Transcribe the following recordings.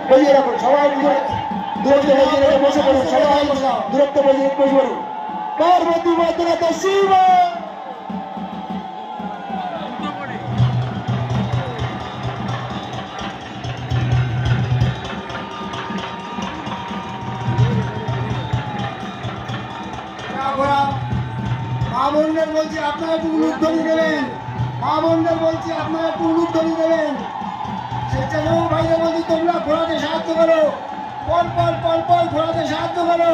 বজিয়ে রাখুন, সবাই দূরত্ব বজিয়ে রেখে বসে পড়ুন, সবাই দূরত্ব বজিয়ে বসে পড়ুন। পার্বতী বৈদ্যনাথ শিব মা বোনদের বলছি আপনারা একটু উলুধ্বনি দেবেন, মা বোনদের বলছি আপনারা একটু উলুধ্বনি দেবেন। স্বেচ্ছাসেবক ভাইদের বলছি তোমরা ঘোরাতে সাহায্য করো, পর পর পর পর ঘোরাতে সাহায্য করো।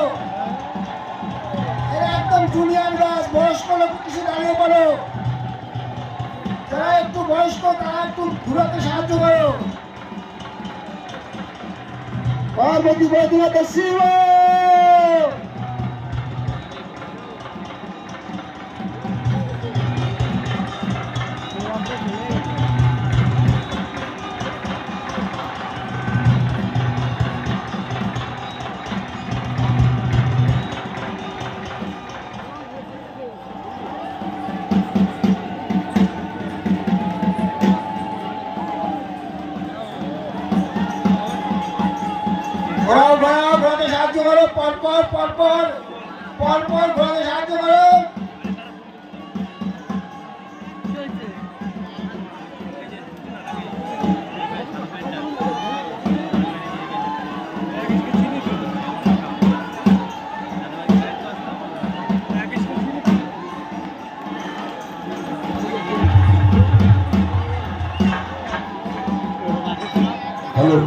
এরা একদম জুনিয়র গাছ, বয়স্ক লোক কিছু দাঁড়িয়ে পড়ো, যারা একটু বয়স্ক তারা একটু ঘোরাতে সাহায্য করো। পার্বতী বৈদ্যনাথ শিব ঘোরাতে সাহায্য করো, পরপর পরপর পরপর ঘোরাতে সাহায্য করো। হ্যালো,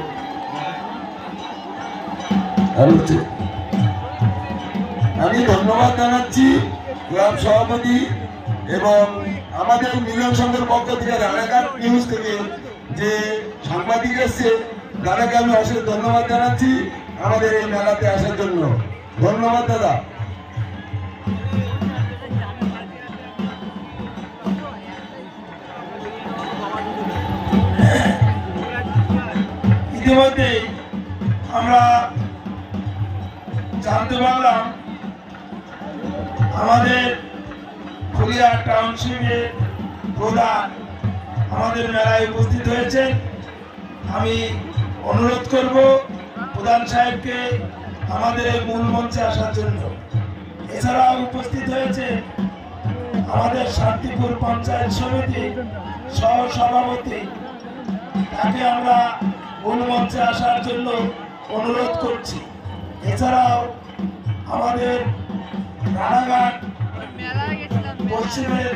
আমি ধন্যবাদ জানাচ্ছি ক্লাব সভাপতি এবং আমাদের মিলন সংঘের পক্ষ থেকে রানাঘাট নিউজ থেকে যে সাংবাদিক এসছে তাদেরকে আমি অশেষ ধন্যবাদ জানাচ্ছি আমাদের এই মেলাতে আসার জন্য। ধন্যবাদ দাদা। ইতিমধ্যে আমরা জানতে পারলাম আমাদের ফুলিয়া টাউনশিপের প্রধান আমাদের মেলায় উপস্থিত হয়েছে। আমি অনুরোধ করব প্রধান সাহেবকে আমাদের এই মূল মঞ্চে আসার জন্য। এছাড়াও উপস্থিত হয়েছে আমাদের শান্তিপুর পঞ্চায়েত সমিতি সহ সভাপতি, তাকে আমরা মূল মঞ্চে আসার জন্য অনুরোধ করছি। এছাড়াও আমাদের রানাঘাট পশ্চিমের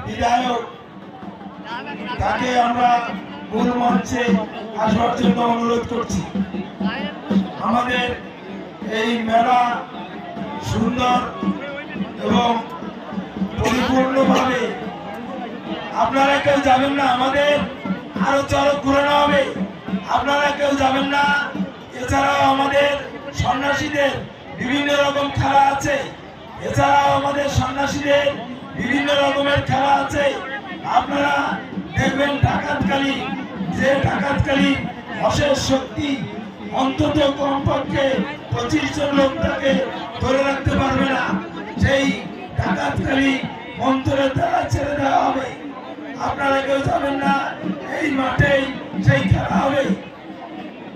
বিধায়ক, তাকে আমরা মূল মঞ্চে আসবার জন্য অনুরোধ করছি। আমাদের এই মেলা সুন্দর এবং পরিপূর্ণভাবে আপনারা কেউ যাবেন না, আমাদের আরো চড়ক ঘুরানো হবে, আপনারা কেউ যাবেন না। এছাড়াও আমাদের সন্ন্যাসীদের বিভিন্ন রকম খেলা আছে, এছাড়াও আমাদের সন্ন্যাসীদের বিভিন্ন রকমের খেলা আছে। আপনারা দেখবেন ডাকাতকালী, যে ডাকাতকালী অশেষ শক্তি, অন্তত কমপক্ষে 25 জন লোক তাকে ধরে রাখতে পারবে না, সেই ডাকাতকালী মন্ত্রের দ্বারা ছেড়ে দেওয়া হবে। আপনারা কেউ যাবেন না, এই মাঠেই সেই খেলা হবে।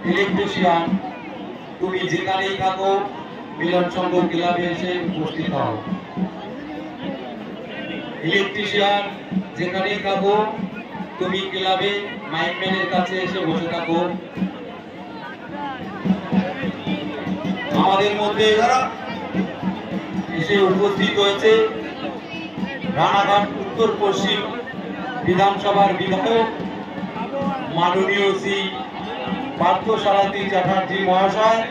ইলেকট্রিশিয়ান, তুমি যেখানেই থাকো মিলন সংঘ ক্লাবে এসে উপস্থিত হও। ইলেকট্রিশিয়ান, যেখানেই থাকো তুমি ক্লাবে মাইকম্যানের কাছে এসে বসে থাকো। আমাদের মধ্যে এসে উপস্থিত হয়েছে রানাঘাট উত্তর পশ্চিম বিধানসভার বিধায়ক মাননীয় শ্রী পার্থসারথী চ্যাটার্জি মহাশয়।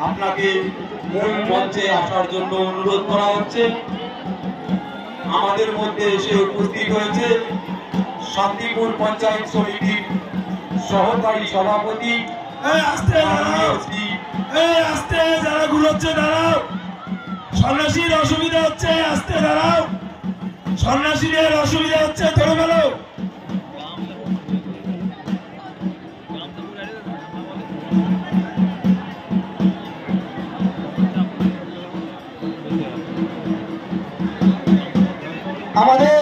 আপনাকে মূল মঞ্চে আসার জন্য অনুরোধ করা হচ্ছে। আমাদের মধ্যে এসে উপস্থিত হয়েছে শান্তিপুর পঞ্চায়েত সমিতির সহকারী সভাপতি। যারা ঘুরোচ্ছে দাঁড়াও, সন্ন্যাসীর অসুবিধা হচ্ছে, আস্তে দাঁড়াও, সন্ন্যাসীদের অসুবিধা হচ্ছে, ধরে ফেলো। আমাদের